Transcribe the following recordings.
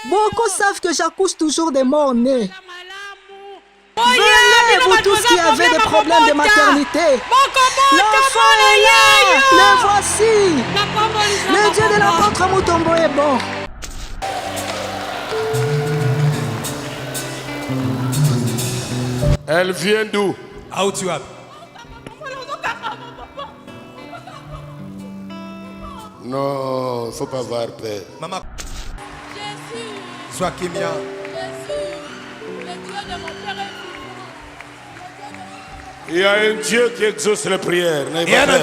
Beaucoup savent que j'accouche toujours des morts-nés. Venez, vous tous qui avez des problèmes de maternité. L'enfant est là. Le voici. Le Dieu de l'apôtre Mutombo est bon. Elle vient d'où? Non, faut pas avoir peur. Maman. Sois Kimia. Jésus, le Dieu de mon père est vivant. Il y a un Dieu qui exauce les prières. N'aie pas peur.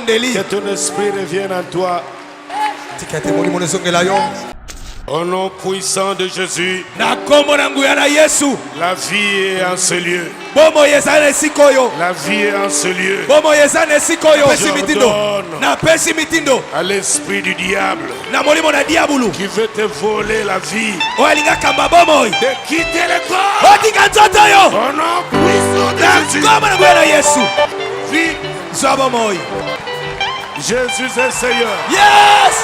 Que ton esprit revienne en toi. Au nom puissant de Jésus, la vie est en ce lieu. La vie est en ce lieu. J'ordonne à l'esprit du diable qui veut te voler la vie de quitter le corps. Au nom puissant de Jésus. Vie. Jésus est Seigneur. Yes!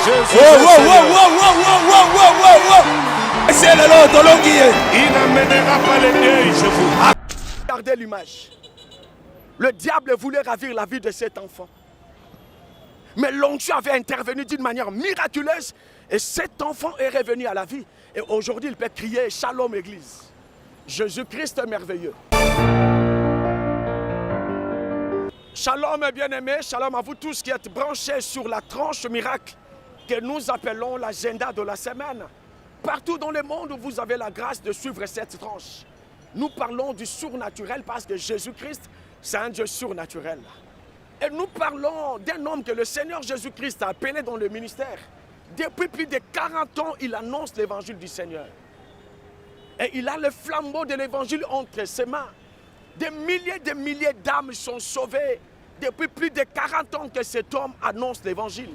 Jésus est Seigneur. Il n'amènera pas les deuils, je vous. Regardez l'image. Le diable voulait ravir la vie de cet enfant. Mais l'onction avait intervenu d'une manière miraculeuse et cet enfant est revenu à la vie. Et aujourd'hui, il peut crier Shalom Église. Jésus-Christ est merveilleux. Shalom bien-aimés, shalom à vous tous qui êtes branchés sur la tranche miracle que nous appelons l'agenda de la semaine. Partout dans le monde où vous avez la grâce de suivre cette tranche, nous parlons du surnaturel parce que Jésus-Christ, c'est un Dieu surnaturel. Et nous parlons d'un homme que le Seigneur Jésus-Christ a appelé dans le ministère. Depuis plus de 40 ans, il annonce l'évangile du Seigneur. Et il a le flambeau de l'évangile entre ses mains. Des milliers d'âmes sont sauvées depuis plus de 40 ans que cet homme annonce l'évangile.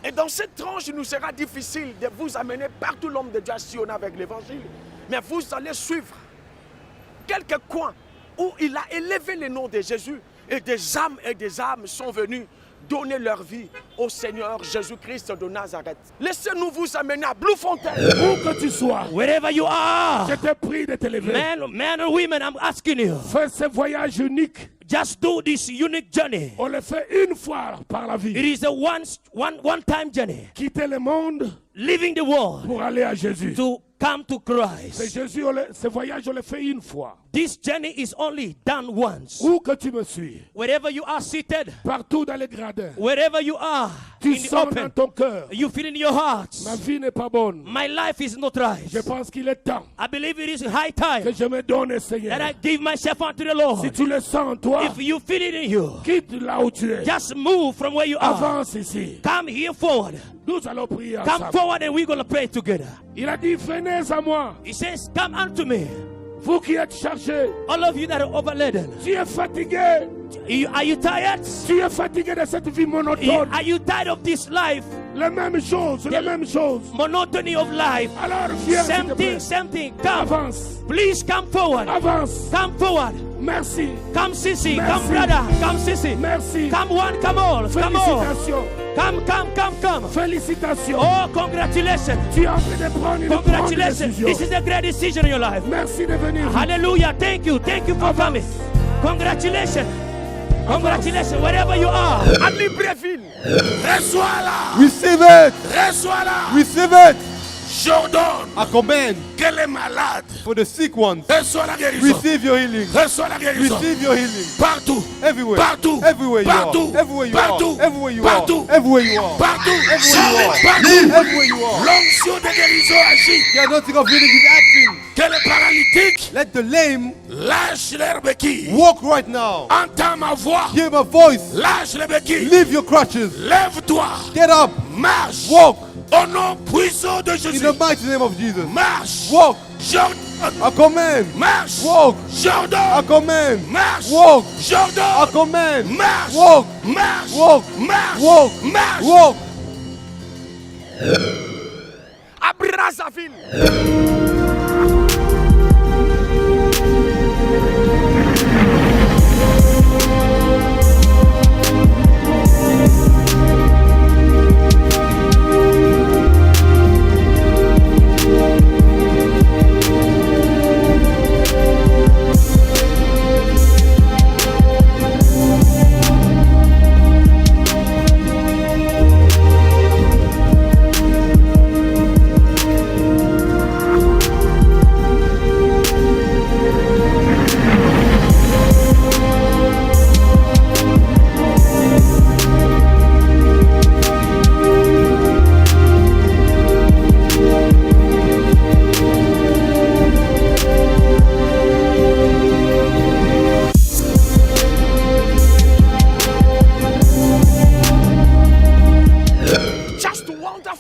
Et dans cette tranche, il nous sera difficile de vous amener partout l'homme de Dieu à sillonner avec l'évangile. Mais vous allez suivre quelques coins où il a élevé le nom de Jésus et des âmes sont venues donner leur vie au Seigneur Jésus-Christ de Nazareth. Laissez-nous vous amener à Bloemfontein. Où que tu sois, wherever you are, je te prie de te lever. Men or women, I'm asking you. Fais ce voyage unique. Just do this unique journey. On le fait une fois par la vie. It is a one-time journey. Quitter le monde, leaving the world, pour aller à Jésus. To come to Christ. Ce voyage, on le fait une fois. This journey is only done once. Où que tu me suis, wherever you are seated, partout dans les gradins, wherever you are, tu in sens the open, dans ton cœur, you feel in your heart, ma vie n'est pas bonne. My life is not right. Je pense qu'il est temps. I believe it is high time que je me donne, Seigneur. That I give myself unto the Lord. Si tu le sens en toi, if you feel it in you, quitte là où tu es. Just move from where you are. Avance ici. Come here forward. Nous allons prier Come ensemble. forward and we're going to pray together. Il a dit, venez à moi. He says, come unto me. Vous qui êtes chargés, all of you that are overladen. Tu es fatigué. Are you tired? Tu es fatigué de cette vie monotone. Are you tired of this life? Les mêmes choses, les mêmes choses. Monotony of life. Alors viens. Same thing. Come. Avance. Please come forward. Avance. Come forward. Merci. Come sissy. Merci. Come brother. Come sissy. Merci. Come one. Come all. Come all. Come. Félicitations. Oh, congratulations. Tu es en train de prendre une grande décision. This is a great decision in your life. Merci de venir. Hallelujah. Thank you for coming. Congratulations. Congratulations, wherever you are. À Libreville. Reçois-la. Receive it. Reçois-la. Receive it. J'ordonne. I command. Que les malades. For the sick ones. Reçois la guérison. Receive your healing. Reçois la guérison. Receive your healing. Partout. Everywhere. Partout. Everywhere you Partout. are. Everywhere you Partout. are. Everywhere you Partout. are. Everywhere you are. Partout. Everywhere you are. Partout. Everywhere you are. L'onction de guérison agit. The anointing of healing is acting. Que les paralytiques. Let the lame lâche leurs béquilles. Walk right now. Entends ma voix. Hear my voice. Lâche les béquilles. Leave your crutches. Lève-toi. Get up. Marche. Walk. Au nom puissant de Jésus. In the mighty name of Jesus. Marche. Walk. J'ordonne. I command. Marche. Walk. J'ordonne. I command. Marche. Walk. J'ordonne. I command. Marche. Walk. Marche. Walk. Marche. Walk. Marche. Walk. À Brazzaville.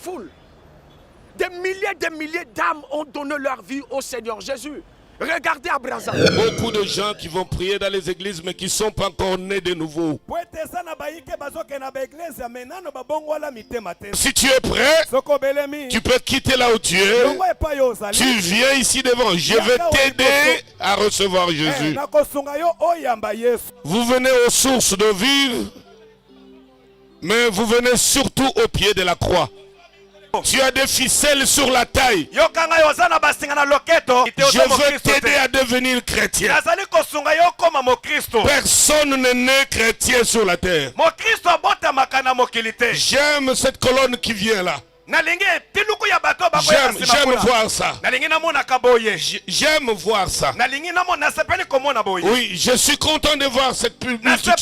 foule. Des milliers d'âmes ont donné leur vie au Seigneur Jésus. Regardez à Brazza. Beaucoup de gens qui vont prier dans les églises mais qui ne sont pas encore nés de nouveau. Si tu es prêt, tu peux quitter là où tu es. Tu viens ici devant. Je vais t'aider à recevoir Jésus. Vous venez aux sources de vivre, mais vous venez surtout au pied de la croix. Tu as des ficelles sur la taille. Je veux t'aider à devenir chrétien. Personne n'est né chrétien sur la terre. J'aime cette colonne qui vient là. J'aime voir ça. J'aime voir ça. Oui, je suis content de voir cette multitude.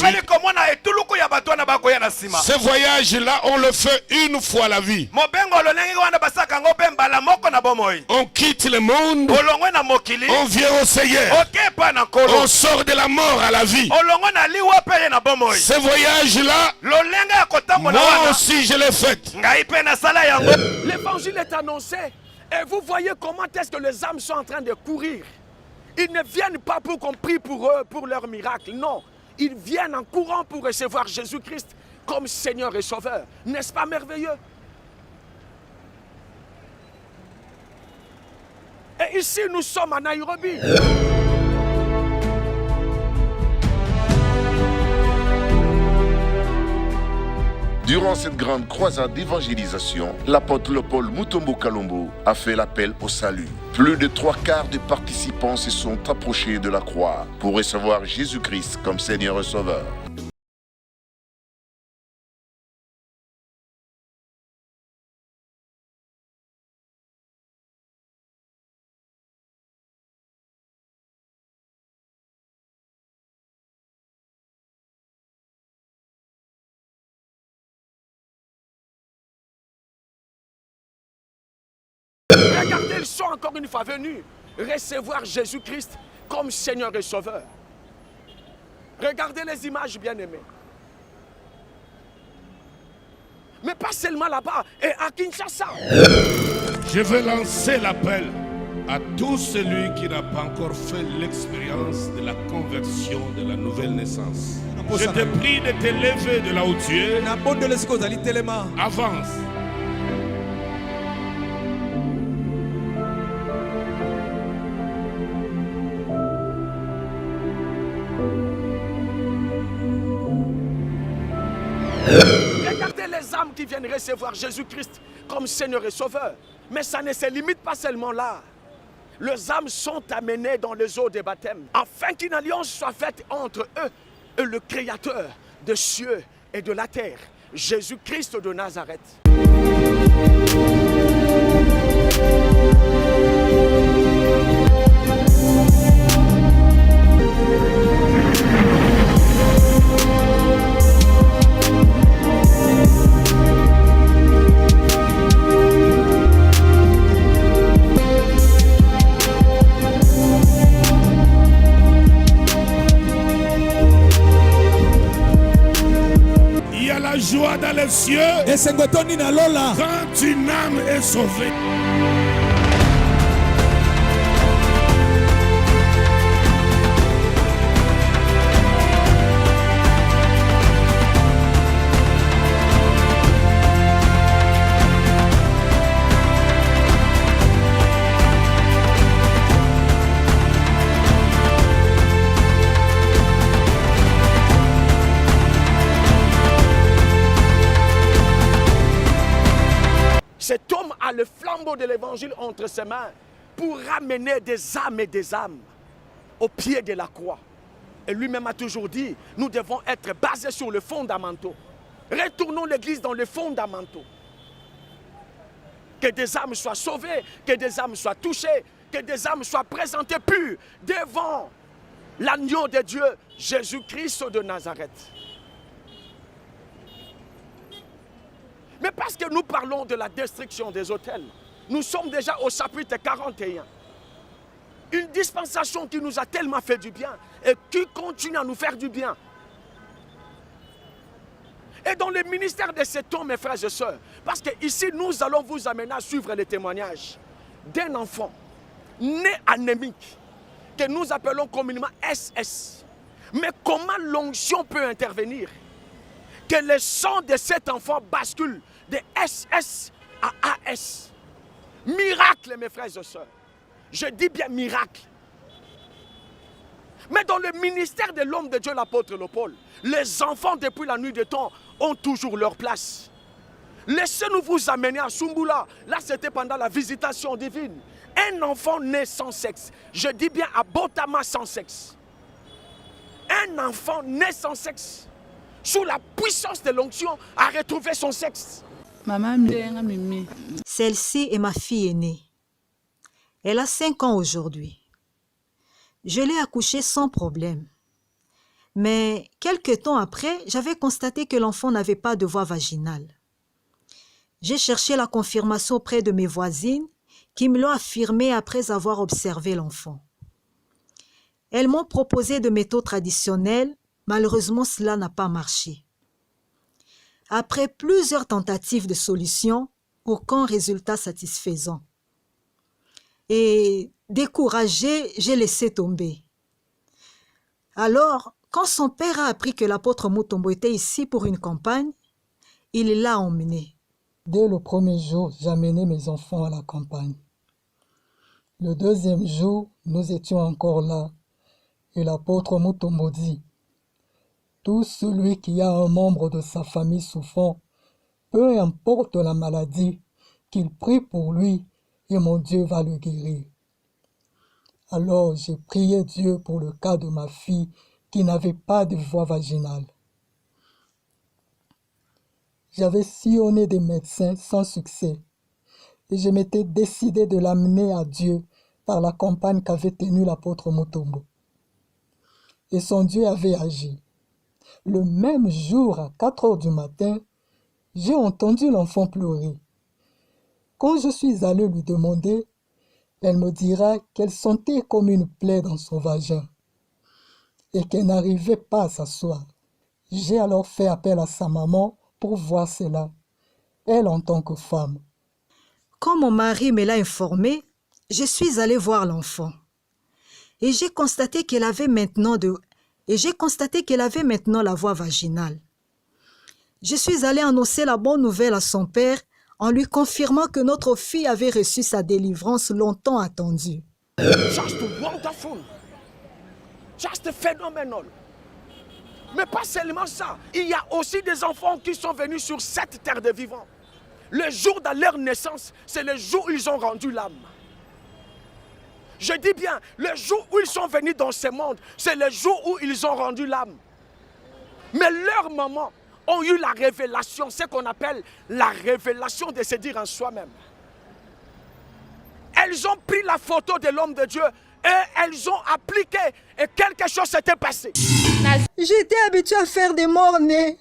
Ce voyage-là, on le fait une fois la vie. On quitte le monde. On vient au Seigneur. On sort de la mort à la vie. Ce voyage-là, moi aussi je l'ai fait. L'évangile est annoncé et vous voyez comment est-ce que les âmes sont en train de courir. Ils ne viennent pas pour qu'on prie pour eux, pour leur miracle. Non, ils viennent en courant pour recevoir Jésus-Christ comme Seigneur et Sauveur. N'est-ce pas merveilleux? Et ici, nous sommes à Nairobi. Durant cette grande croisade d'évangélisation, l'apôtre Paul Mutombo Kalombo a fait l'appel au salut. Plus de 3/4 des participants se sont approchés de la croix pour recevoir Jésus-Christ comme Seigneur et Sauveur. Regardez, ils sont encore une fois venus recevoir Jésus-Christ comme Seigneur et Sauveur. Regardez les images, bien-aimées. Mais pas seulement là-bas, et à Kinshasa. Je veux lancer l'appel à tout celui qui n'a pas encore fait l'expérience de la conversion, de la nouvelle naissance. Je te prie de te lever de là où tu es. Avance. Regardez les âmes qui viennent recevoir Jésus-Christ comme Seigneur et Sauveur. Mais ça ne se limite pas seulement là. Les âmes sont amenées dans les eaux des baptêmes, afin qu'une alliance soit faite entre eux et le Créateur des cieux et de la terre, Jésus-Christ de Nazareth. Joie dans les cieux quand une âme est sauvée. Cet homme a le flambeau de l'évangile entre ses mains pour ramener des âmes au pied de la croix. Et lui-même a toujours dit, nous devons être basés sur les fondamentaux. Retournons l'église dans les fondamentaux. Que des âmes soient sauvées, que des âmes soient touchées, que des âmes soient présentées pures devant l'agneau de Dieu, Jésus-Christ de Nazareth. Mais parce que nous parlons de la destruction des autels, nous sommes déjà au chapitre 41. Une dispensation qui nous a tellement fait du bien et qui continue à nous faire du bien. Et dans le ministère de cet homme, mes frères et sœurs, parce que ici, nous allons vous amener à suivre les témoignages d'un enfant né anémique, que nous appelons communément SS. Mais comment l'onction peut intervenir? Que le sang de cet enfant bascule de SS à AS. Miracle, mes frères et sœurs. Je dis bien miracle. Mais dans le ministère de l'homme de Dieu, l'apôtre Paul, les enfants depuis la nuit des temps ont toujours leur place. Laissez-nous vous amener à Sumbula. Là, c'était pendant la visitation divine. Un enfant né sans sexe. Je dis bien à Botama sans sexe. Un enfant né sans sexe, sous la puissance de l'onction, a retrouvé son sexe. Celle-ci est ma fille aînée. Elle a 5 ans aujourd'hui. Je l'ai accouchée sans problème. Mais quelque temps après, j'avais constaté que l'enfant n'avait pas de voie vaginale. J'ai cherché la confirmation auprès de mes voisines qui me l'ont affirmé après avoir observé l'enfant. Elles m'ont proposé de méthodes traditionnelles, malheureusement cela n'a pas marché. Après plusieurs tentatives de solutions, aucun résultat satisfaisant. Et découragée, j'ai laissé tomber. Alors, quand son père a appris que l'apôtre Mutombo était ici pour une campagne, il l'a emmené. Dès le premier jour, j'amenais mes enfants à la campagne. Le deuxième jour, nous étions encore là, et l'apôtre Mutombo dit, « Tout celui qui a un membre de sa famille souffrant, peu importe la maladie, qu'il prie pour lui, et mon Dieu va le guérir. » Alors j'ai prié Dieu pour le cas de ma fille qui n'avait pas de voie vaginale. J'avais sillonné des médecins sans succès et je m'étais décidé de l'amener à Dieu par la campagne qu'avait tenue l'apôtre Mutombo. Et son Dieu avait agi. Le même jour, à 4 heures du matin, j'ai entendu l'enfant pleurer. Quand je suis allé lui demander, elle me dira qu'elle sentait comme une plaie dans son vagin et qu'elle n'arrivait pas à s'asseoir. J'ai alors fait appel à sa maman pour voir cela, elle en tant que femme. Quand mon mari me l'a informé, je suis allée voir l'enfant et j'ai constaté qu'elle avait maintenant la voie vaginale. Je suis allée annoncer la bonne nouvelle à son père en lui confirmant que notre fille avait reçu sa délivrance longtemps attendue. Just wonderful. Just phenomenal. Mais pas seulement ça. Il y a aussi des enfants qui sont venus sur cette terre de vivants. Le jour de leur naissance, c'est le jour où ils ont rendu l'âme. Je dis bien, le jour où ils sont venus dans ce monde, c'est le jour où ils ont rendu l'âme. Mais leur maman ont eu la révélation, ce qu'on appelle la révélation de se dire en soi-même. Elles ont pris la photo de l'homme de Dieu et elles ont appliqué et quelque chose s'était passé. J'étais habituée à faire des morts-nés.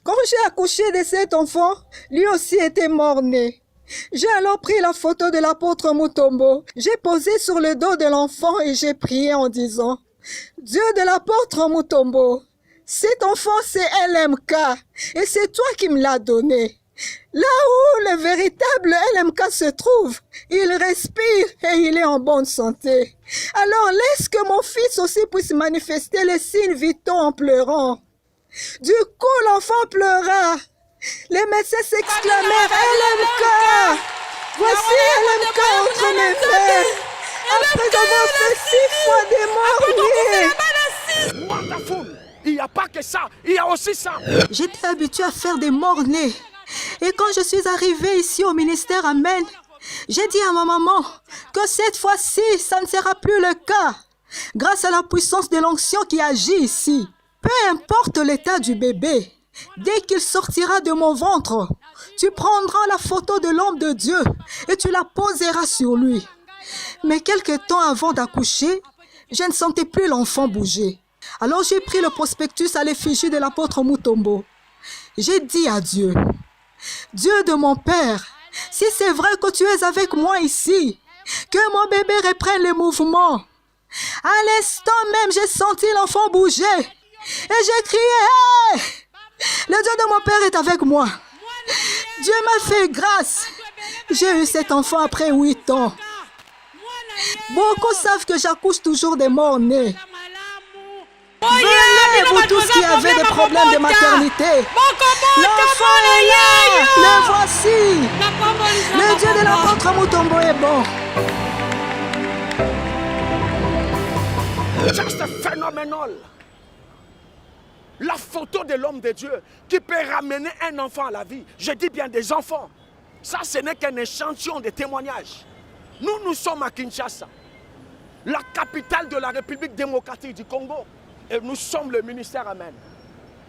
Quand j'ai accouché de cet enfant, lui aussi était mort-né. J'ai alors pris la photo de l'apôtre Mutombo. J'ai posé sur le dos de l'enfant et j'ai prié en disant, « Dieu de l'apôtre Mutombo, cet enfant c'est LMK et c'est toi qui me l'as donné. Là où le véritable LMK se trouve, il respire et il est en bonne santé. Alors laisse que mon fils aussi puisse manifester les signes vitaux en pleurant. » Du coup, l'enfant pleura. Les médecins s'exclamèrent, LMK! Voici LMK entre mes mains. Après avoir fait 6 fois des morts-nés. Wonderful! Il n'y a pas que ça, il y a aussi ça. J'étais habituée à faire des morts-nés. Et quand je suis arrivée ici au ministère Amen, j'ai dit à ma maman que cette fois-ci, ça ne sera plus le cas. Grâce à la puissance de l'onction qui agit ici. Peu importe l'état du bébé, dès qu'il sortira de mon ventre, tu prendras la photo de l'homme de Dieu et tu la poseras sur lui. Mais quelque temps avant d'accoucher, je ne sentais plus l'enfant bouger. Alors j'ai pris le prospectus à l'effigie de l'apôtre Mutombo. J'ai dit à Dieu, « Dieu de mon Père, si c'est vrai que tu es avec moi ici, que mon bébé reprenne les mouvements. » À l'instant même, j'ai senti l'enfant bouger. Et j'ai crié, « Hey! Le Dieu de mon père est avec moi. Dieu m'a fait grâce. J'ai eu cet enfant après 8 ans. Beaucoup savent que j'accouche toujours des morts-nés. Venez, vous tous qui avez des problèmes de maternité. L'enfant est là. Le voici. Le Dieu de l'apôtre Mutombo est bon. Just phénoménal. La photo de l'homme de Dieu qui peut ramener un enfant à la vie. Je dis bien des enfants. Ça, ce n'est qu'un échantillon de témoignages. Nous sommes à Kinshasa, la capitale de la République démocratique du Congo. Et nous sommes le ministère Amen.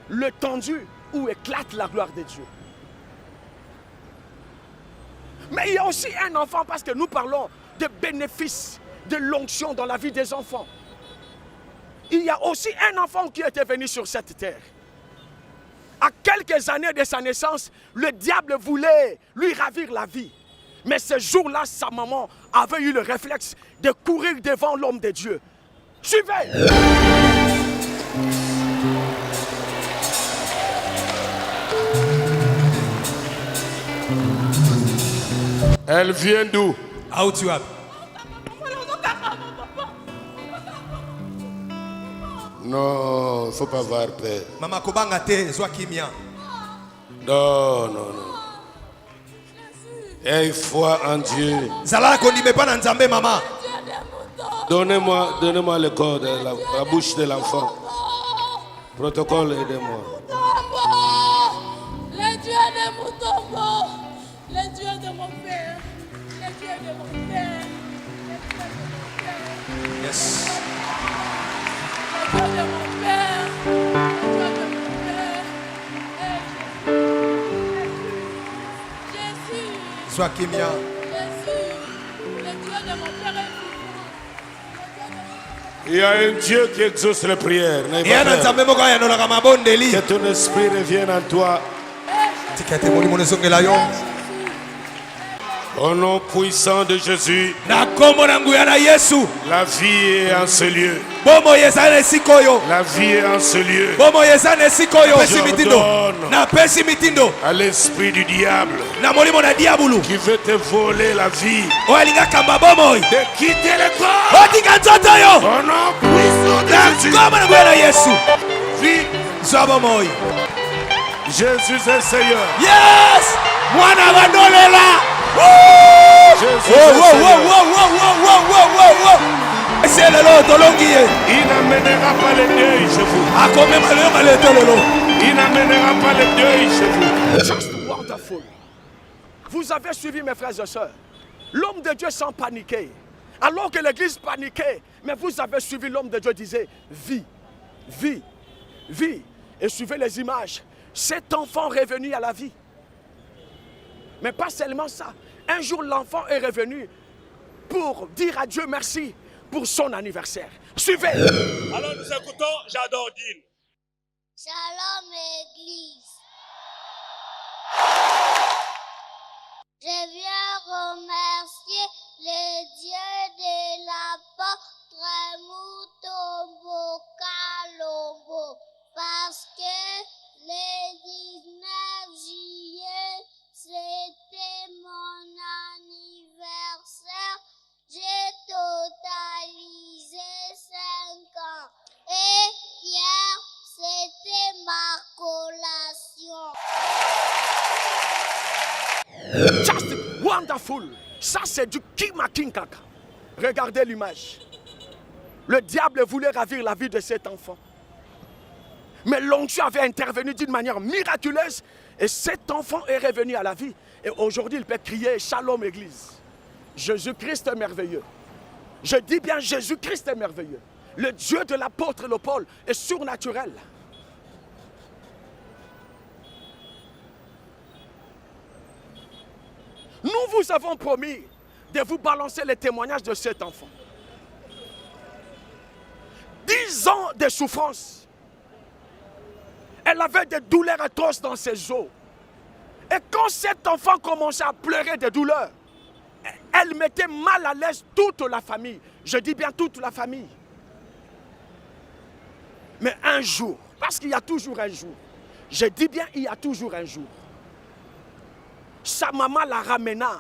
L'étendue où éclate la gloire de Dieu. Mais il y a aussi un enfant parce que nous parlons de bénéfices, de l'onction dans la vie des enfants. Il y a aussi un enfant qui était venu sur cette terre. À quelques années de sa naissance, le diable voulait lui ravir la vie. Mais ce jour-là, sa maman avait eu le réflexe de courir devant l'homme de Dieu. Suivez! Elle vient d'où? Aoutiwap. Non, faut pas avoir peur. Mama kobanga te zwa kimia. Non, non, non. Aie foi en Dieu. Zala kondime pa na nzambe mama. Donnez-moi le corps de la bouche de l'enfant. Protocole, aidez-moi. Le Dieu de Mutombo, le Dieu de mon père, le Dieu de mon père, le Dieu de mon père. Yes. Le Dieu de mon père, le Dieu de mon père. Jésus, Zwa kimia. Jésus, le Dieu de mon père est vivant. Il y a un Dieu qui exauce les prières. N'aie Et pas un peur. nzambe moko ya nolaka mabondeli. Que ton esprit revienne en toi. Tikate molimo nezongela yo. Au nom puissant de Jésus, Na kombo na nguya na Yesu. la vie est en ce lieu. Bomo yeza na sikoyo. La vie est en ce lieu. Bomo yeza na sikoyo. Pesi mitindo. J'ordonne Na pesi mitindo. à l'esprit du diable Na molimo na diabulu. qui veut te voler la vie Oalinga kamba bomo. de quitter le corps. Otika nzoto yo. Au nom puissant de Na Jésus. kombo na nguya na Yesu. Vie. Zwa bomo. Jésus est Seigneur. Yes! Mwana bandolela. Jésus Wow, est wow, Seigneur. wow, wow, wow, wow, wow, wow, wow. C'est le lot tolongi ye. Il n'amènera pas le deuil chez vous. Akome malero malete lelo. Il n'amènera pas le deuil chez vous. Just wonderful. Vous avez suivi mes frères et sœurs. L'homme de Dieu sans paniquer. Alors que l'église paniquait, mais vous avez suivi l'homme de Dieu disait vie, vie, vie. Et suivez les images. Cet enfant est revenu à la vie. Mais pas seulement ça. Un jour, l'enfant est revenu pour dire à Dieu merci pour son anniversaire. Suivez. Alors nous écoutons Jadordine. Shalom Église. Je viens remercier le Dieu de l'apôtre Mutombo Kalombo parce que le 19 juillet c'était mon anniversaire. J'ai totalisé 5 ans et hier c'était ma collation. Just wonderful. Ça, c'est du Kimakinkaka. Regardez l'image. Le diable voulait ravir la vie de cet enfant. Mais l'onction avait intervenu d'une manière miraculeuse et cet enfant est revenu à la vie. Et aujourd'hui, il peut crier Shalom Église. Jésus-Christ est merveilleux. Je dis bien Jésus-Christ est merveilleux. Le Dieu de l'apôtre Paul est surnaturel. Nous vous avons promis de vous balancer les témoignages de cet enfant. 10 ans de souffrance. Elle avait des douleurs atroces dans ses os. Et quand cet enfant commençait à pleurer de douleur, elle mettait mal à l'aise toute la famille. Je dis bien toute la famille. Mais un jour, parce qu'il y a toujours un jour, Je dis bien, il y a toujours un jour. Sa maman la ramena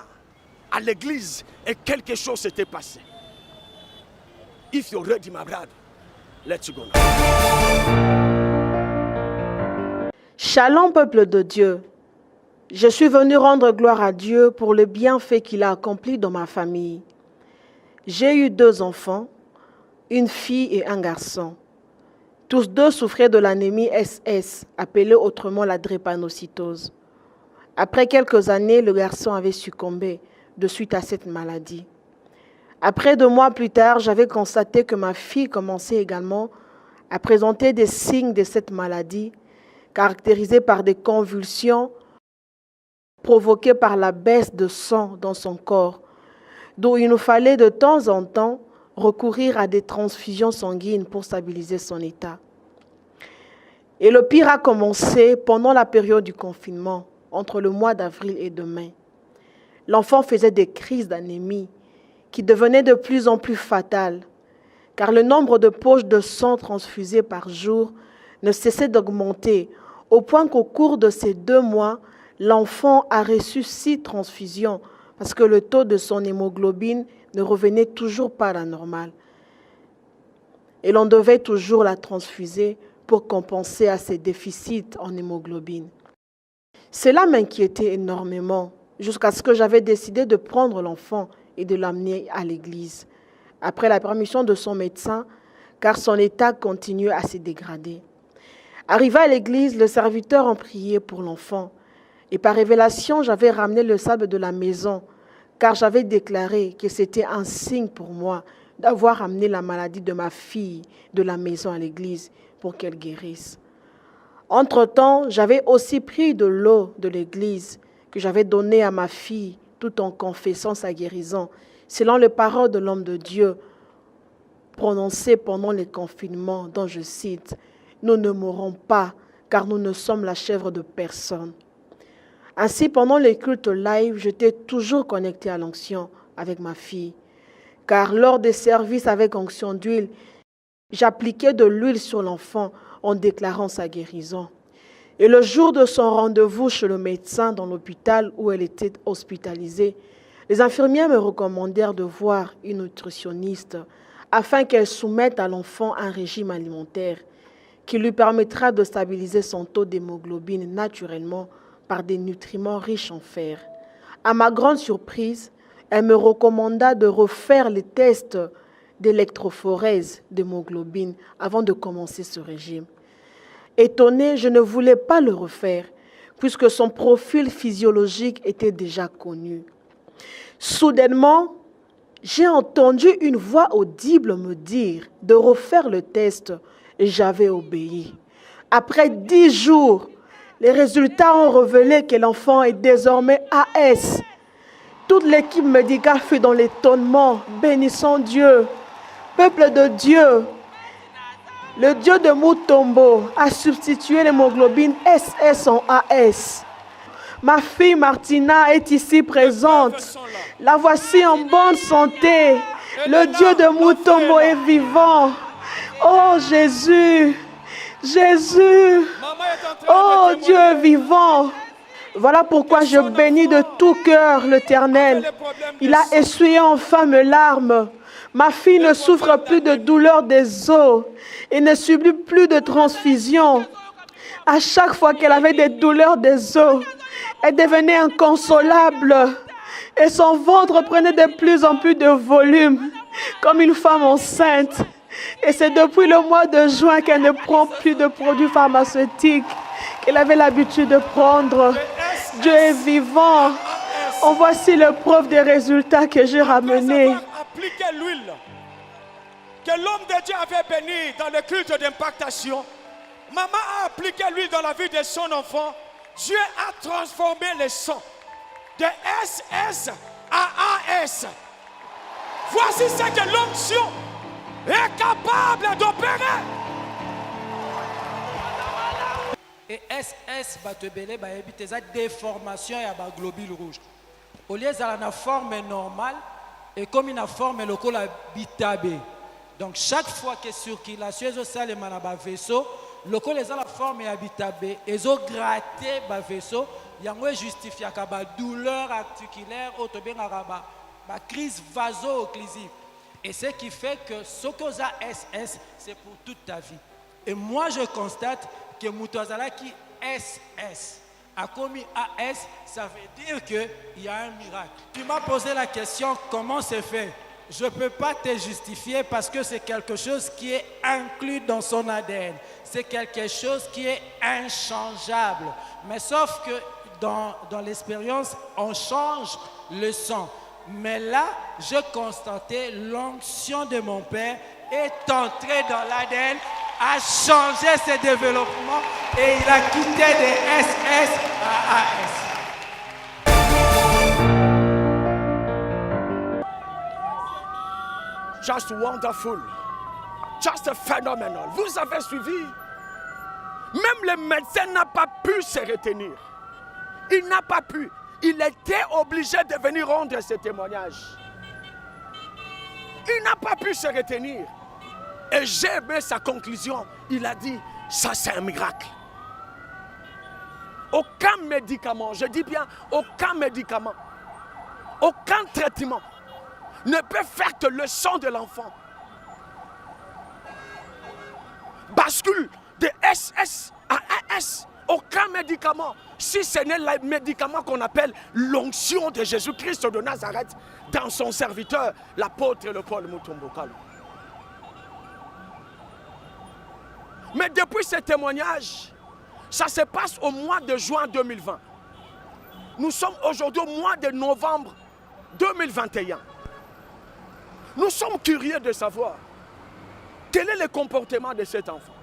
à l'église et quelque chose s'était passé. If you're ready, my brother, let's go now. Shalom, peuple de Dieu. Je suis venu rendre gloire à Dieu pour le bienfait qu'il a accompli dans ma famille. J'ai eu 2 enfants, une fille et un garçon. Tous 2 souffraient de l'anémie SS, appelée autrement la drépanocytose. Après quelques années, le garçon avait succombé de suite à cette maladie. Après 2 mois plus tard, j'avais constaté que ma fille commençait également à présenter des signes de cette maladie, caractérisée par des convulsions provoquées par la baisse de sang dans son corps, d'où il nous fallait de temps en temps recourir à des transfusions sanguines pour stabiliser son état. Et le pire a commencé pendant la période du confinement, entre le mois d'avril et de mai. L'enfant faisait des crises d'anémie qui devenaient de plus en plus fatales, car le nombre de poches de sang transfusées par jour ne cessait d'augmenter, au point qu'au cours de ces 2 mois, l'enfant a reçu 6 transfusions, parce que le taux de son hémoglobine ne revenait toujours pas à la normale. Et l'on devait toujours la transfuser pour compenser à ses déficits en hémoglobine. Cela m'inquiétait énormément, jusqu'à ce que j'avais décidé de prendre l'enfant et de l'amener à l'église, après la permission de son médecin, car son état continuait à se dégrader. Arrivé à l'église, le serviteur en priait pour l'enfant, et par révélation, j'avais ramené le sable de la maison, car j'avais déclaré que c'était un signe pour moi d'avoir amené la maladie de ma fille de la maison à l'église pour qu'elle guérisse. Entre-temps, j'avais aussi pris de l'eau de l'église que j'avais donnée à ma fille tout en confessant sa guérison, selon les paroles de l'homme de Dieu prononcées pendant les confinements dont je cite « Nous ne mourrons pas car nous ne sommes la chèvre de personne ». Ainsi, pendant les cultes live, j'étais toujours connecté à l'onction avec ma fille. Car lors des services avec onction d'huile, j'appliquais de l'huile sur l'enfant en déclarant sa guérison. Et le jour de son rendez-vous chez le médecin dans l'hôpital où elle était hospitalisée, les infirmières me recommandèrent de voir une nutritionniste afin qu'elle soumette à l'enfant un régime alimentaire qui lui permettra de stabiliser son taux d'hémoglobine naturellement par des nutriments riches en fer. À ma grande surprise, elle me recommanda de refaire les tests d'électrophorèse d'hémoglobine avant de commencer ce régime. Étonnée, je ne voulais pas le refaire, puisque son profil physiologique était déjà connu. Soudainement, j'ai entendu une voix audible me dire de refaire le test et j'avais obéi. Après 10 jours, les résultats ont révélé que l'enfant est désormais AS. Toute l'équipe médicale fut dans l'étonnement, bénissant Dieu. Peuple de Dieu, le Dieu de Mutombo a substitué l'hémoglobine SS en AS. Ma fille Martina est ici présente. La voici en bonne santé. Le Dieu de Mutombo est vivant. Oh Jésus, Jésus, oh Dieu vivant. Voilà pourquoi je bénis de tout cœur l'Éternel. Il a essuyé enfin mes larmes. Ma fille ne souffre plus de douleur des os et ne subit plus de transfusion. À chaque fois qu'elle avait des douleurs des os, elle devenait inconsolable et son ventre prenait de plus en plus de volume, comme une femme enceinte. Et c'est depuis le mois de juin qu'elle ne prend plus de produits pharmaceutiques qu'elle avait l'habitude de prendre. Dieu est vivant. En voici le preuve des résultats que j'ai ramenés. Appliquer l'huile que l'homme de Dieu avait béni dans le culte d'impactation. Maman a appliqué l'huile dans la vie de son enfant. Dieu a transformé le sang de SS à AS. Voici ce que l'onction est capable d'opérer. Et SS va te béler, va éviter la déformation et la globule rouge. Au lieu de la forme normale, et comme une forme locale bitabé. Donc chaque fois que circulation est au sein de vaisseau, lokola eza la forme ya bitabe ezogratte baveso yango ejustifiaka badouleur articulaire oyo tobengaka bacrise vaso-occlusive. Et ce qui fait que ce que ça SS, c'est pour toute ta vie. Et moi, je constate que Moutouazala qui SS a commis AS, ça veut dire qu'il y a un miracle. Tu m'as posé la question, comment c'est fait? Je ne peux pas te justifier parce que c'est quelque chose qui est inclus dans son ADN. C'est quelque chose qui est inchangeable. Mais sauf que dans l'expérience, on change le sang. Mais là, je constatais l'onction de mon père est entrée dans l'ADN, a changé ses développements et il a quitté de SS à AS. Just wonderful. Just phenomenal. Vous avez suivi. Même le médecin n'a pas pu se retenir. Il n'a pas pu. Il était obligé de venir rendre ce témoignage. Il n'a pas pu se retenir. Et j'ai aimé sa conclusion. Il a dit, ça c'est un miracle. Aucun médicament, je dis bien aucun médicament, aucun traitement ne peut faire que le sang de l'enfant bascule de SS à AS. Aucun médicament, si ce n'est le médicament qu'on appelle l'onction de Jésus-Christ de Nazareth dans son serviteur, l'apôtre Paul Mutombo Kalumba. Mais depuis ce témoignage, ça se passe au mois de juin 2020. Nous sommes aujourd'hui au mois de novembre 2021. Nous sommes curieux de savoir quel est le comportement de cet enfant.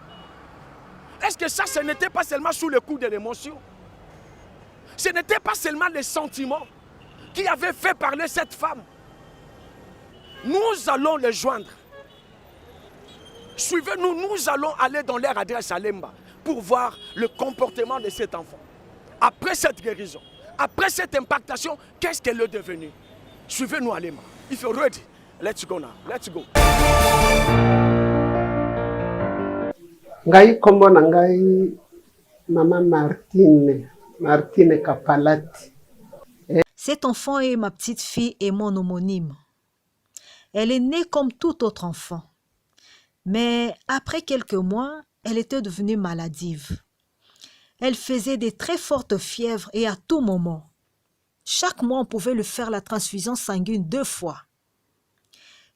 Est-ce que ça, ce n'était pas seulement sous le coup de l'émotion? Ce n'était pas seulement les sentiments qui avaient fait parler cette femme. Nous allons les joindre. Suivez-nous, nous allons aller dans leur adresse à Lemba pour voir le comportement de cet enfant. Après cette guérison, après cette impactation, qu'est-ce qu'elle est devenue? Suivez-nous à Lemba. If you're ready, let's go now. Let's go. Ngai kombo na ngai Mama Martine Kapalati. Cet enfant est ma petite fille et mon homonyme. Elle est née comme tout autre enfant. Mais après quelques mois, elle était devenue maladive. Elle faisait des très fortes fièvres et à tout moment. Chaque mois, on pouvait lui faire la transfusion sanguine 2 fois.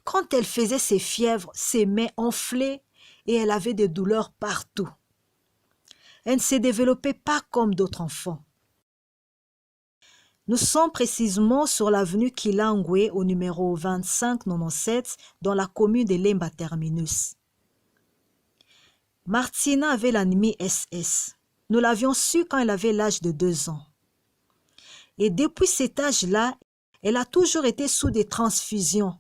Quand elle faisait ses fièvres, ses mains enflaient et elle avait des douleurs partout. Elle ne se développait pas comme d'autres enfants. Nous sommes précisément sur l'avenue Kilangwe au numéro 2597 dans la commune de Lemba Terminus. Martina avait l'anémie SS. Nous l'avions su quand elle avait l'âge de 2 ans. Et depuis cet âge-là, elle a toujours été sous des transfusions.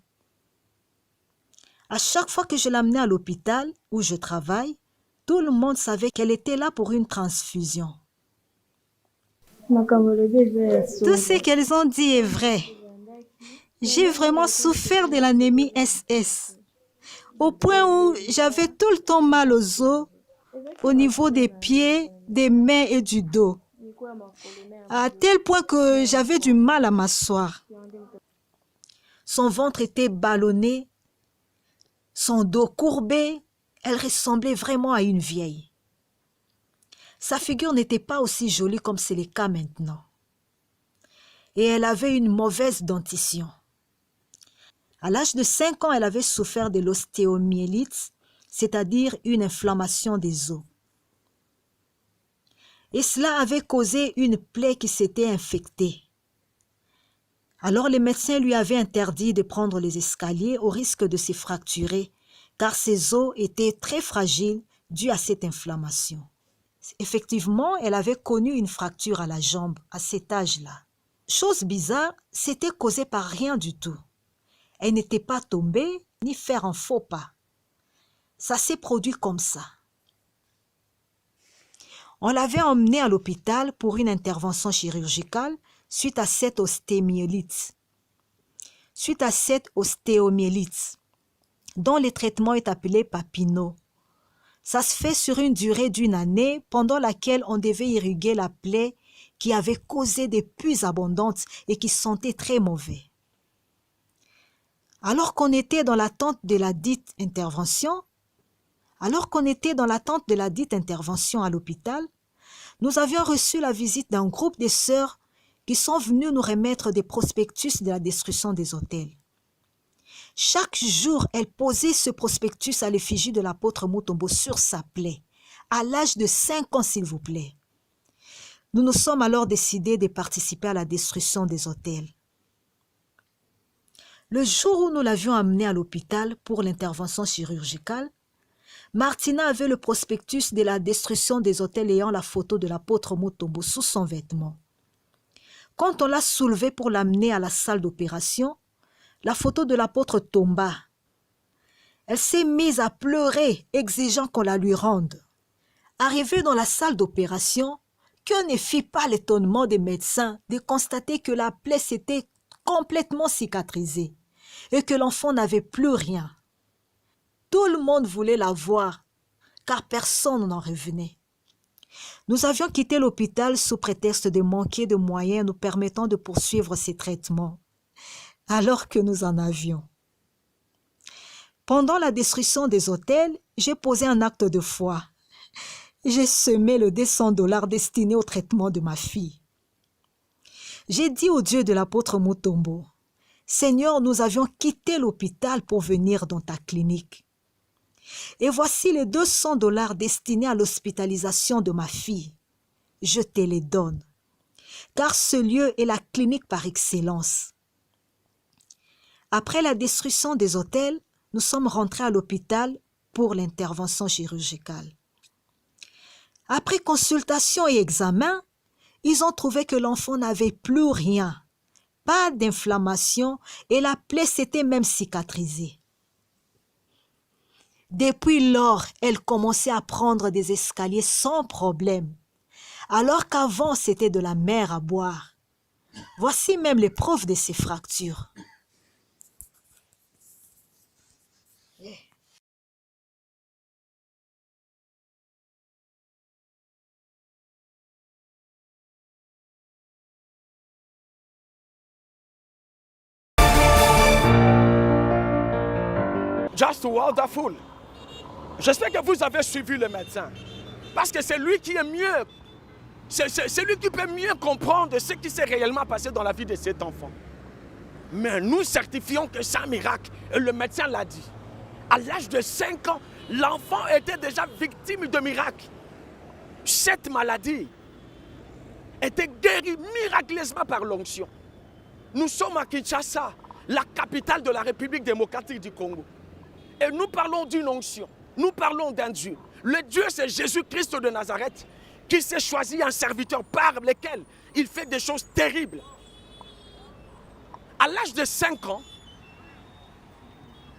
À chaque fois que je l'amenais à l'hôpital où je travaille, tout le monde savait qu'elle était là pour une transfusion. Tout ce qu'elles ont dit est vrai. J'ai vraiment souffert de l'anémie SS, au point où j'avais tout le temps mal aux os, au niveau des pieds, des mains et du dos, à tel point que j'avais du mal à m'asseoir. Son ventre était ballonné, son dos courbé, elle ressemblait vraiment à une vieille. Sa figure n'était pas aussi jolie comme c'est le cas maintenant. Et elle avait une mauvaise dentition. À l'âge de 5 ans, elle avait souffert de l'ostéomyélite, c'est-à-dire une inflammation des os. Et cela avait causé une plaie qui s'était infectée. Alors les médecins lui avaient interdit de prendre les escaliers au risque de se fracturer, car ses os étaient très fragiles dû à cette inflammation. Effectivement, elle avait connu une fracture à la jambe à cet âge-là. Chose bizarre, c'était causé par rien du tout. Elle n'était pas tombée ni faire un faux pas. Ça s'est produit comme ça. On l'avait emmenée à l'hôpital pour une intervention chirurgicale suite à cette ostéomyélite. Dont le traitement est appelé Papineau. Ça se fait sur une durée d'une année pendant laquelle on devait irriguer la plaie qui avait causé des puces abondantes et qui sentait très mauvais. Alors qu'on était dans l'attente de la dite intervention, à l'hôpital, nous avions reçu la visite d'un groupe de sœurs qui sont venues nous remettre des prospectus de la destruction des hôtels. Chaque jour, elles posaient ce prospectus à l'effigie de l'apôtre Mutombo sur sa plaie, à l'âge de 5 ans s'il vous plaît. Nous nous sommes alors décidés de participer à la destruction des hôtels. Le jour où nous l'avions amenée à l'hôpital pour l'intervention chirurgicale, Martina avait le prospectus de la destruction des hôtels ayant la photo de l'apôtre Mutombo sous son vêtement. Quand on l'a soulevée pour l'amener à la salle d'opération, la photo de l'apôtre tomba. Elle s'est mise à pleurer, exigeant qu'on la lui rende. Arrivée dans la salle d'opération, que ne fit pas l'étonnement des médecins de constater que la plaie s'était complètement cicatrisée et que l'enfant n'avait plus rien. Tout le monde voulait la voir, car personne n'en revenait. Nous avions quitté l'hôpital sous prétexte de manquer de moyens nous permettant de poursuivre ces traitements, alors que nous en avions. Pendant la destruction des hôtels, j'ai posé un acte de foi. J'ai semé le $200 destiné au traitement de ma fille. J'ai dit au Dieu de l'apôtre Mutombo, « Seigneur, nous avions quitté l'hôpital pour venir dans ta clinique. Et voici les $200 destinés à l'hospitalisation de ma fille. Je te les donne, car ce lieu est la clinique par excellence. » Après la destruction des hôtels, nous sommes rentrés à l'hôpital pour l'intervention chirurgicale. Après consultation et examen, ils ont trouvé que l'enfant n'avait plus rien, pas d'inflammation et la plaie s'était même cicatrisée. Depuis lors, elle commençait à prendre des escaliers sans problème, alors qu'avant c'était de la mer à boire. Voici même les preuves de ces fractures. Just wonderful. J'espère que vous avez suivi le médecin. Parce que c'est lui qui est mieux. C'est lui qui peut mieux comprendre ce qui s'est réellement passé dans la vie de cet enfant. Mais nous certifions que c'est un miracle. Et le médecin l'a dit. À l'âge de 5 ans, l'enfant était déjà victime de miracle. Cette maladie était guérie miraculeusement par l'onction. Nous sommes à Kinshasa, la capitale de la République démocratique du Congo. Et nous parlons d'une onction. Nous parlons d'un Dieu. Le Dieu, c'est Jésus-Christ de Nazareth, qui s'est choisi un serviteur par lequel il fait des choses terribles. À l'âge de 5 ans,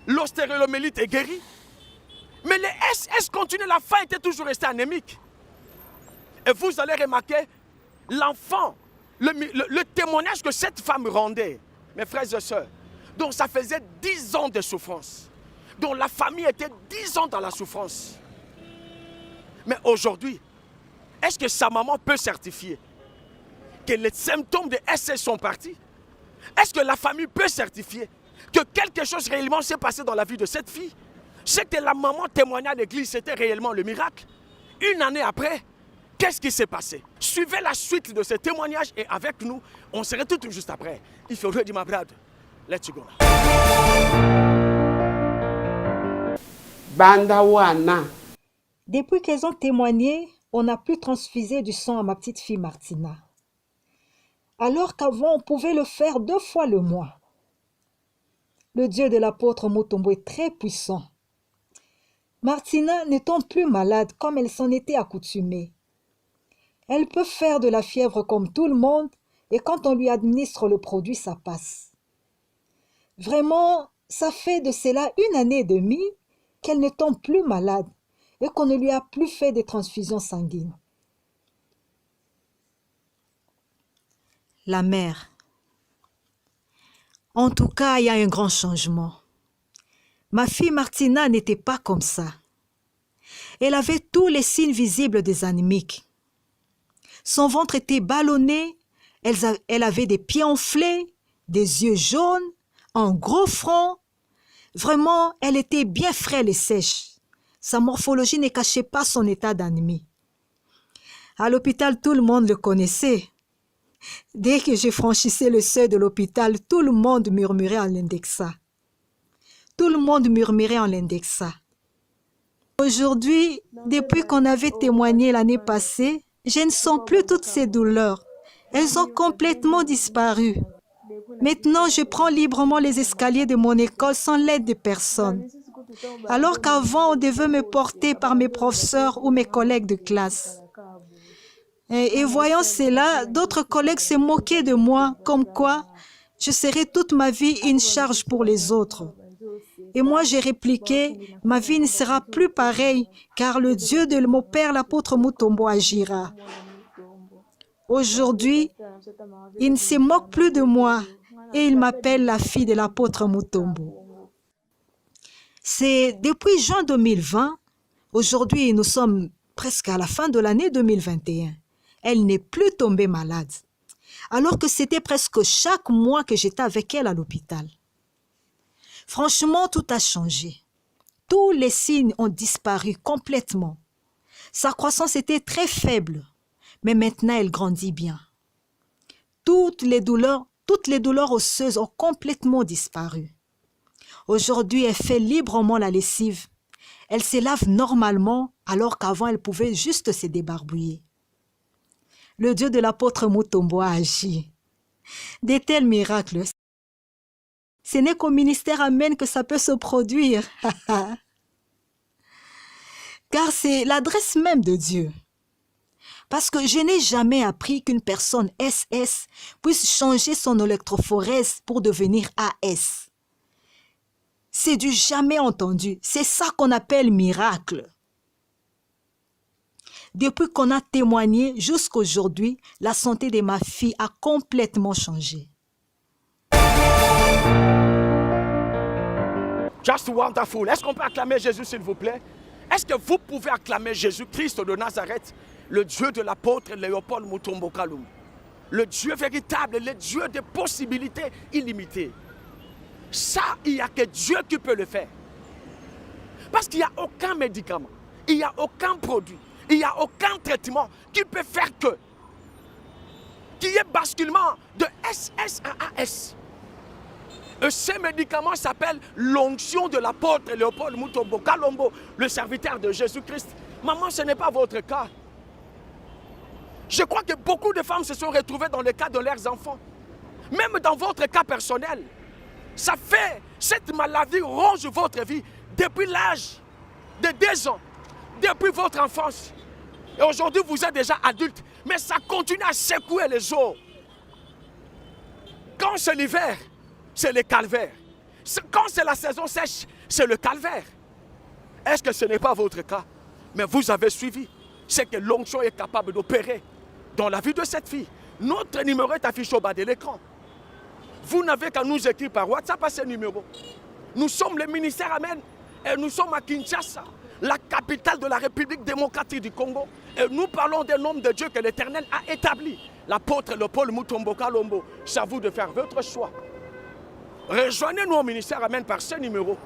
l'ostéolomélite est guérie. Mais les SS continuent, la faim était toujours restée anémique. Et vous allez remarquer, l'enfant, le témoignage que cette femme rendait, mes frères et sœurs, dont ça faisait 10 ans de souffrance, dont la famille était 10 ans dans la souffrance. Mais aujourd'hui, est-ce que sa maman peut certifier que les symptômes de SS sont partis? Est-ce que la famille peut certifier que quelque chose réellement s'est passé dans la vie de cette fille? Ce que la maman témoignait à l'église, c'était réellement le miracle. Une année après, qu'est-ce qui s'est passé? Suivez la suite de ce témoignage et avec nous, on se retrouve tout juste après. Il faut dire ma brade. Let's go. Depuis qu'elles ont témoigné, on a pu transfuser du sang à ma petite fille Martina. Alors qu'avant, on pouvait le faire 2 fois le mois. Le Dieu de l'apôtre Mutombo est très puissant. Martina n'étant plus malade comme elle s'en était accoutumée. Elle peut faire de la fièvre comme tout le monde et quand on lui administre le produit, ça passe. Vraiment, ça fait de cela 1 année et demie qu'elle ne tombe plus malade et qu'on ne lui a plus fait de transfusions sanguines. La mère. En tout cas, il y a un grand changement. Ma fille Martina n'était pas comme ça. Elle avait tous les signes visibles des anémiques. Son ventre était ballonné, elle avait des pieds enflés, des yeux jaunes, un gros front. Vraiment, elle était bien frêle et sèche. Sa morphologie ne cachait pas son état d'anémie. À l'hôpital, tout le monde le connaissait. Dès que je franchissais le seuil de l'hôpital, tout le monde murmurait en l'indexa. Tout le monde murmurait en l'indexa. Aujourd'hui, depuis qu'on avait témoigné l'année passée, je ne sens plus toutes ces douleurs. Elles ont complètement disparu. Maintenant, je prends librement les escaliers de mon école sans l'aide de personne. Alors qu'avant, on devait me porter par mes professeurs ou mes collègues de classe. Et voyant cela, d'autres collègues se moquaient de moi, comme quoi je serais toute ma vie une charge pour les autres. Et moi, j'ai répliqué, ma vie ne sera plus pareille, car le Dieu de mon père, l'apôtre Mutombo, agira. Aujourd'hui, il ne se moque plus de moi et il m'appelle la fille de l'apôtre Mutombo. C'est depuis juin 2020, aujourd'hui nous sommes presque à la fin de l'année 2021. Elle n'est plus tombée malade, alors que c'était presque chaque mois que j'étais avec elle à l'hôpital. Franchement, tout a changé. Tous les signes ont disparu complètement. Sa croissance était très faible, mais maintenant elle grandit bien. Toutes les douleurs osseuses ont complètement disparu. Aujourd'hui, elle fait librement la lessive. Elle se lave normalement, alors qu'avant, elle pouvait juste se débarbouiller. Le Dieu de l'apôtre Mutombo a agi. De tels miracles, ce n'est qu'au ministère Amen que ça peut se produire. Car c'est l'adresse même de Dieu. Parce que je n'ai jamais appris qu'une personne SS puisse changer son électrophorèse pour devenir AS. C'est du jamais entendu. C'est ça qu'on appelle miracle. Depuis qu'on a témoigné jusqu'à aujourd'hui, la santé de ma fille a complètement changé. Just wonderful. Est-ce qu'on peut acclamer Jésus, s'il vous plaît? Est-ce que vous pouvez acclamer Jésus-Christ de Nazareth, le Dieu de l'apôtre Léopold Mutombo Kalumbu, le Dieu véritable, le Dieu des possibilités illimitées? Ça, il n'y a que Dieu qui peut le faire. Parce qu'il n'y a aucun médicament, il n'y a aucun produit, il n'y a aucun traitement qui peut faire qu'il y ait basculement de SS à AS. Et ce médicament s'appelle l'onction de l'apôtre Léopold Mutombo Kalumbu, le serviteur de Jésus-Christ. Maman, ce n'est pas votre cas. Je crois que beaucoup de femmes se sont retrouvées dans le cas de leurs enfants. Même dans votre cas personnel. Ça fait, cette maladie ronge votre vie depuis l'âge de 2 ans, depuis votre enfance. Et aujourd'hui, vous êtes déjà adulte, mais ça continue à secouer les os. Quand c'est l'hiver, c'est le calvaire. Quand c'est la saison sèche, c'est le calvaire. Est-ce que ce n'est pas votre cas? Mais vous avez suivi. C'est que l'onction est capable d'opérer dans la vie de cette fille. Notre numéro est affiché au bas de l'écran. Vous n'avez qu'à nous écrire par WhatsApp à ce numéro. Nous sommes le ministère Amen et nous sommes à Kinshasa, la capitale de la République démocratique du Congo. Et nous parlons des noms de Dieu que l'Éternel a établi. L'apôtre Léopold Mutombo Kalumbu, c'est à vous de faire votre choix. Rejoignez-nous au ministère Amen par ce numéro.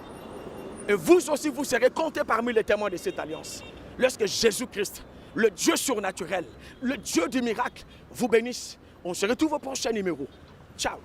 Et vous aussi, vous serez comptés parmi les témoins de cette alliance. Lorsque Jésus-Christ, le Dieu surnaturel, le Dieu du miracle, vous bénisse. On se retrouve au prochain numéro. Ciao.